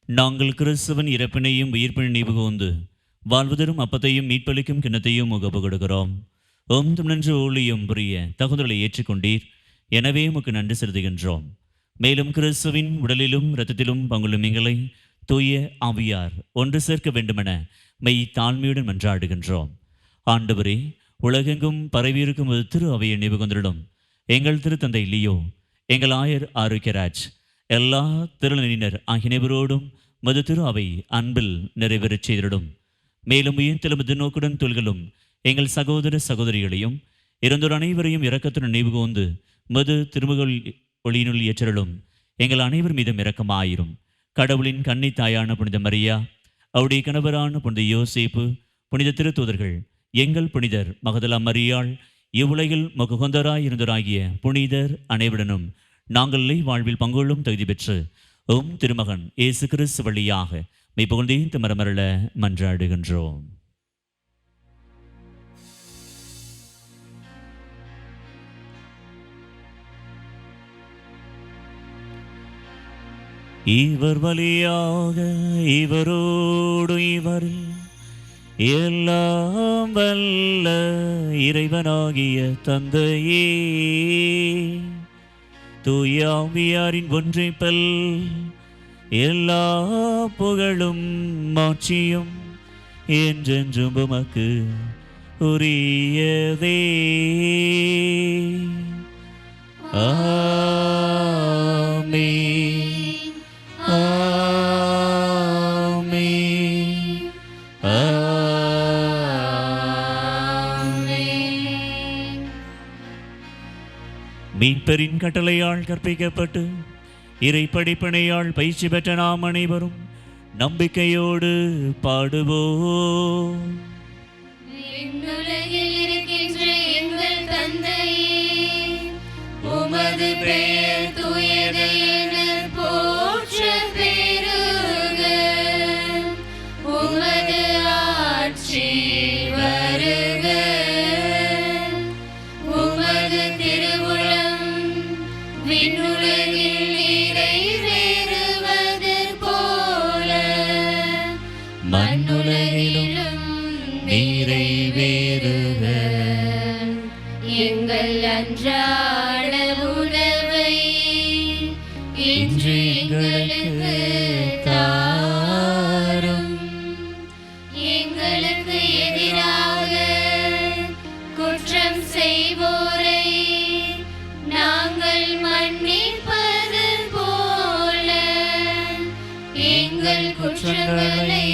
நாங்கள் கிறிஸ்துவின் இறப்பினையும் உயிர்ப்பினை நினைவுகூர்ந்து வாழ்வதரும் அப்பத்தையும் மீட்பளிக்கும் கிண்ணத்தையும் உகப்பு கொடுக்கிறோம். நன்று ஊழியம் புரிய தகுதலை ஏற்றுக்கொண்டீர். எனவே உமக்கு நன்றி செலுத்துகின்றோம். மேலும் கிறிஸ்துவின் உடலிலும் இரத்தத்திலும் பங்குள்ளும் எங்களை தூய ஆவியார் ஒன்று சேர்க்க வேண்டுமென மெய் தாழ்மையுடன் மன்றாடுகின்றோம். ஆண்டவரே, உலகெங்கும் பரவியிருக்கும் ஒரு திரு அவையை நினைவு கொண்டிடும். எங்கள் திருத்தந்தை லியோ, எங்கள் ஆயர் ஆரோக்கியராஜ், எல்லா திருநிலையினர் ஆகிய அனைவரோடும் மது திரு அவை அன்பில் நிறைவேறச் செய்திடும். மேலும் உயிர்த்தெழும் நோக்குடன் தொல்களும் எங்கள் சகோதர சகோதரிகளையும் இறந்தோர் அனைவரையும் இரக்கத்துடன் நினைவு கூர்ந்து மது திருமுகல் ஒளியினுள் ஏற்றலும் எங்கள் அனைவர் மீதும் இரக்கமாயிரும். கடவுளின் கன்னி தாயான புனித மரியா, அவருடைய கணவரான புனித யோசேப்பு, புனித திருத்தூதர்கள், எங்கள் புனிதர் மகதலா மரியாள், இவ்வுலகில் மகுகந்தராய் இருந்தோராகிய புனிதர் அனைவருடனும் நாங்கள் வாழ்வில் பங்கொள்ளும் தகுதி பெற்று திருமகன் இயேசு கிறிஸ்து வழியாக மெய்ப்புகழ்ந்தேந்து மரமரள மன்றாடுகின்றோம். இவர் வழியாக இவரோடு இவரில் எல்லாம் வல்ல இறைவனாகிய தந்தையே, தூய ஆவியாரின் ஒன்றைப்பல் எல்லா புகழும் மாட்சியும் என்றென்றும் உமக்கு உரியதே. ஆமென். மீட்பரின் கட்டளையால் கற்பிக்கப்பட்டு இறை படிப்பனையால் பயிற்சி பெற்ற நாம் அனைவரும் நம்பிக்கையோடு பாடுவோம். விண்ணுலகில் இருக்கின்ற எங்கள் தந்தையே, உமது பெயர் தூயது என போற்ற பெருக. உமது ஆட்சி வருக. உமது திருவுளம் விண்ணுலகில் நிறைவேறுவது போல மண்ணுலகிலும் நிறைவேறுக. எங்கள் அன்றாட உணவை இன்று எங்களுக்கு தாரும். எங்களுக்கு எதிராக குற்றம் செய்வோரை நாங்கள் மன்னிப்பது போல எங்கள் குற்றங்களை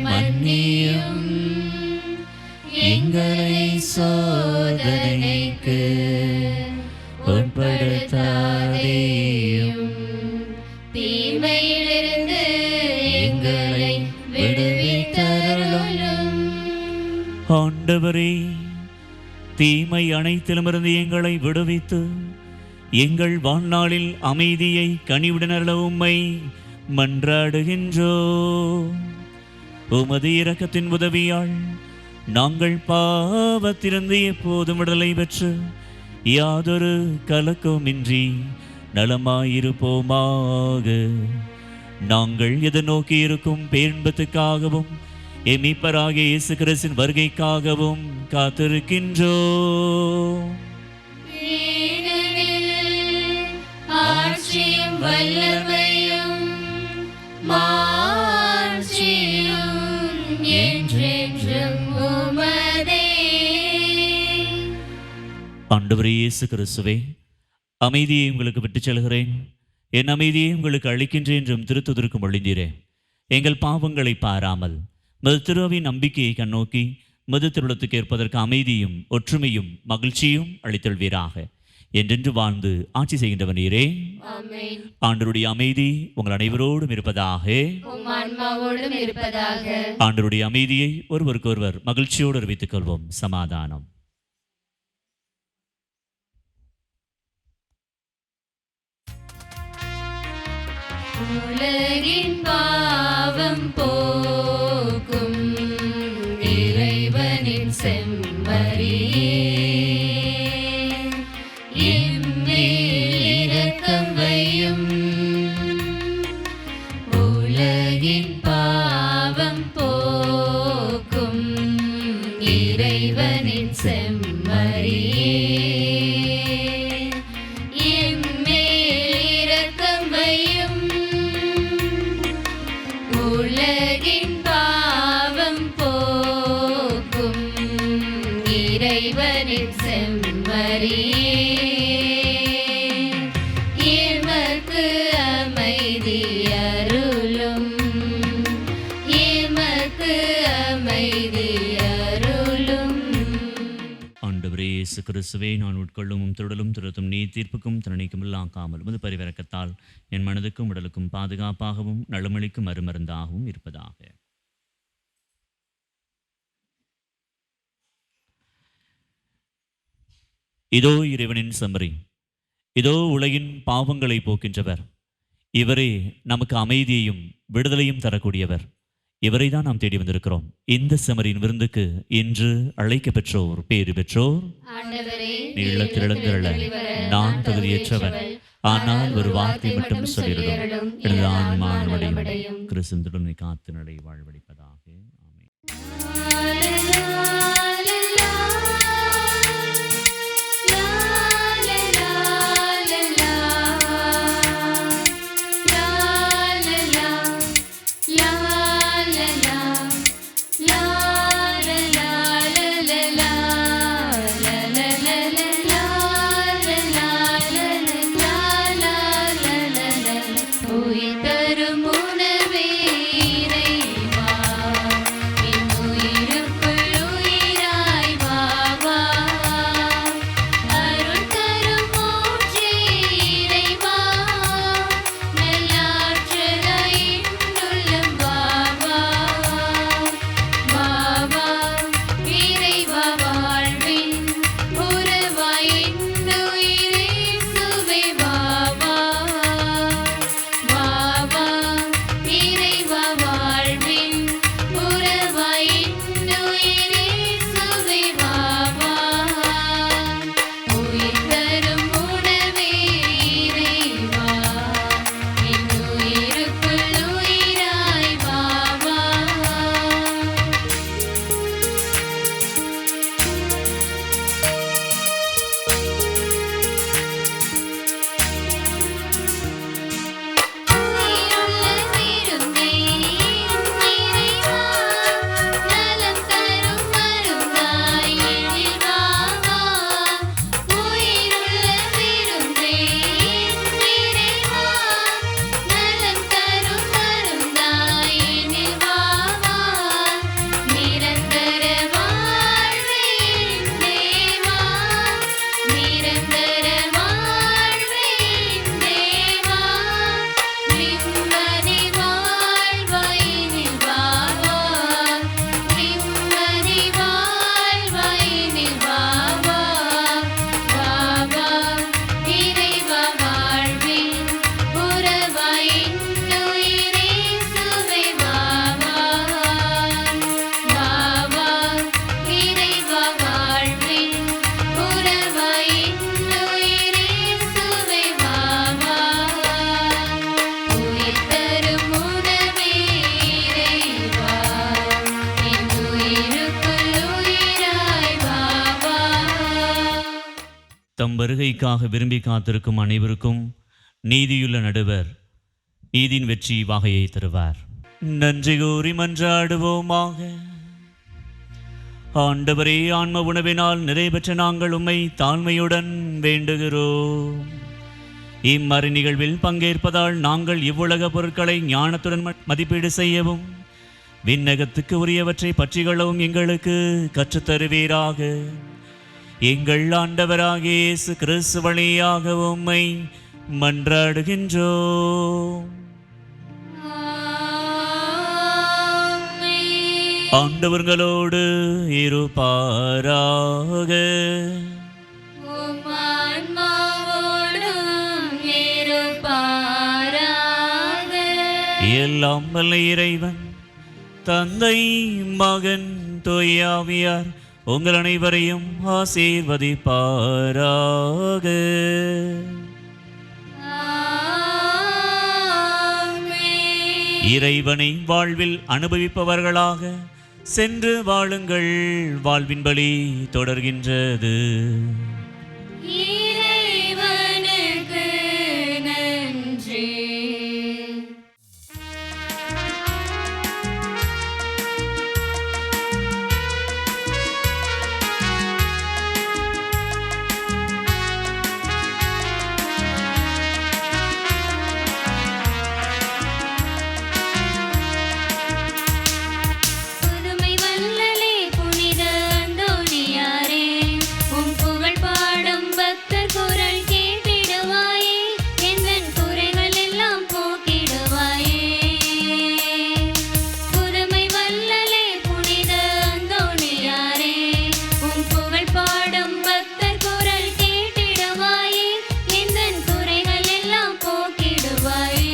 மன்னியும். எங்களை சோதனைக்கு உட்படுத்தாதேயும், தீமையிலிருந்து எங்களை விடுவித்தருளும். ஆண்டவரே, தீமை அனைத்திலுமிருந்து எங்களை விடுவித்து எங்கள் வாழ்நாளில் அமைதியை கனிவுடன் அருள உம்மை மன்றாடுகின்றோம். உமது இரக்கத்தின் உதவியால் நாங்கள் பாவத்திலிருந்து எப்போதும் விடுதலை பெற்று யாதொரு கலக்கமின்றி நலமாயிருப்போமாக. நாங்கள் எதிர்நோக்கி இருக்கும் பேரின்பத்துக்காகவும் எமீப்பராகிய இயேசு கிறிஸ்தின் வருகைக்காகவும் காத்திருக்கின்றோம். ஆட்சியும் வல்லமையும் மாட்சியும் என்றென்றும் உமதே. ஆண்டவரே இயேசு கிறிஸ்துவே, அமைதியை உங்களுக்கு விட்டுச் செல்கிறேன், என் அமைதியை உங்களுக்கு அளிக்கின்றேன் என்றும் திருத்துதற்கு மொழிந்தீரே. எங்கள் பாவங்களை பாராமல் மது திருவின் நம்பிக்கையை கண்ணோக்கி மது திருளத்துக்கு ஏற்பதற்கு அமைதியும் ஒற்றுமையும் மகிழ்ச்சியும் அளித்தல்வீராக. என்றென்று வாழ்ந்து ஆட்சி செய்கின்றவர் நீரே. ஆண்டவருடைய அமைதி உங்கள் அனைவரோடும் இருப்பதாக. ஆண்டவருடைய அமைதியை ஒருவருக்கொருவர் மகிழ்ச்சியோடு அறிவித்துக் கொள்வோம். சமாதானம். உலகின் பாவம் போக்கும் இறைவனின் செம்மறியே, எம்மேல் இரக்கம் வையும். உலகின் பாவம் போக்கும் இறைவனின் செம்மறியே எம்மேல் இரக்கம் வையும் உலகின் பாவம் போக்கும் இறைவனின் செம்மறியே எமக்கு அமைதி அருளும் எமக்கு அமைதி அருளும். ஆண்டவரே இயேசு கிறிஸ்துவே, நான் உட்கொள்ளும் தொடலும் திருத்தும் நீ தீர்ப்புக்கும் திறனைக்கும் இல்லாக்காமல் உமது பரிவிரக்கத்தால் என் மனதுக்கும் உடலுக்கும் பாதுகாப்பாகவும் நலமளிக்கும் மருமருந்தாகவும் இருப்பதாக. இதோ இறைவனின் செம்மறி, இதோ உலகின் பாவங்களை போக்கின்றவர், இவரே நமக்கு அமைதியையும் விடுதலையும் தரக்கூடியவர். இவரை தான் நாம் தேடி வந்திருக்கிறோம். இந்த செம்மறியின் விருந்துக்கு இன்று அழைக்க பெற்றோர் பேறு பெற்றோர். நீளத்திரள நான் தகுதியற்றவன், ஆனால் ஒரு வார்த்தை மட்டும் சொல்லிவிடும், எனது ஆன்மா நடையும். கிறிஸ்துவுடன் காத்து நடை வாழ்வழிப்பதாக. உயிர் தரும் உணவே இறைவா, என் உயிருக்குள் உயிராய் வா வா. அருள் தரும் ஊற்றே இறைவா, நல்லாற்றலாய் என்னுள்ளம் வா வா. வா வா இறைவா, வாழ்வின் உறவாய் என்னுயிரே சுவை வா வா. இறைவா, வாழ்வின் உறவாய் என்னுயிரே சுவை வா வா. உயிர் தரும் உணவே இறைவா, என் உயிருக்குள் உயிராய் வா வா. உயிருள்ள விருந்தே இறைவா, நலம் தரும் மருந்தாய் எழில் வா வா. உயிருள்ள விருந்தே இறைவா, நலம் தரும் மருந்தாய் எழில் வா வா. நிரந்தர வாழ்வே என் தேவா, நிரந்தர வாழ்வே என் தேவா. நிம்மதி வாழ்வாயினில் வா வா, நிம்மதி வாழ்வாயினில் வா வா. வா வா இறைவா, வாழ்வின் உறவாய் என்னுயிரே சுவை வா வா. வா வா இறைவா, வாழ்வின் உறவாய் என்னுயிரே சுவை வா வா. உயிர் தரும் உணவே இறைவா, என் உயிருக்குள் உயிராய் வா வா. தம் வருகைக்காக விரும்பி காத்திருக்கும் அனைவருக்கும் நீதியுள்ள நடுவர் நீதியின் வெற்றி வாகையை தருவார். நன்றி கூறி மன்றாடுவோமாக. ஆண்டவரே, ஆன்ம உணவினால் நிறைவேற்ற நாங்கள் உம்மை தாழ்மையுடன் வேண்டுகிறோம். இம்மறை நிகழ்வில் பங்கேற்பதால் நாங்கள் இவ்வுலக பொருட்களை ஞானத்துடன் மதிப்பீடு செய்யவும் விண்ணகத்துக்கு உரியவற்றை பற்றிக்கொள்ளவும் எங்களுக்கு கற்றுத்தருவீராக. எங்கள் ஆண்டவராகிய இயேசு கிறிஸ்து வழியாக உம்மை மன்றாடுகின்றோம். ஆண்டவர்களோடு இருப்பாராக. உம் ஆன்மாவோடும் இருப்பாராக. எல்லாம் வல்ல இறைவன் தந்தை, மகன், தூய ஆவியார் உங்கள் அனைவரையும் ஆசீர்வதிப்பாராக. இறைவனை வாழ்வில் அனுபவிப்பவர்களாக சென்று வாழுங்கள், வாழ்வின் பலி தொடர்கின்றது. இறைவனுக்கு நன்றி. புதுமை வல்லலே புனித அந்தோணியாரே, உம் புகழ் பாடும் பக்தர் குரல் கேட்டிடுவாயே, எந்தன் குறைகள் எல்லாம் போக்கிடுவாயே. புதுமை வல்லலே புனித அந்தோணியாரே, உம் புகழ் பாடும் பக்தர் குரல் கேட்டிடுவாயே, எந்தன் குறைகள் எல்லாம் போக்கிடுவாயே.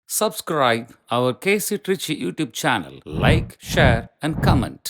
Subscribe our KC Trichy YouTube channel. Like, share and comment.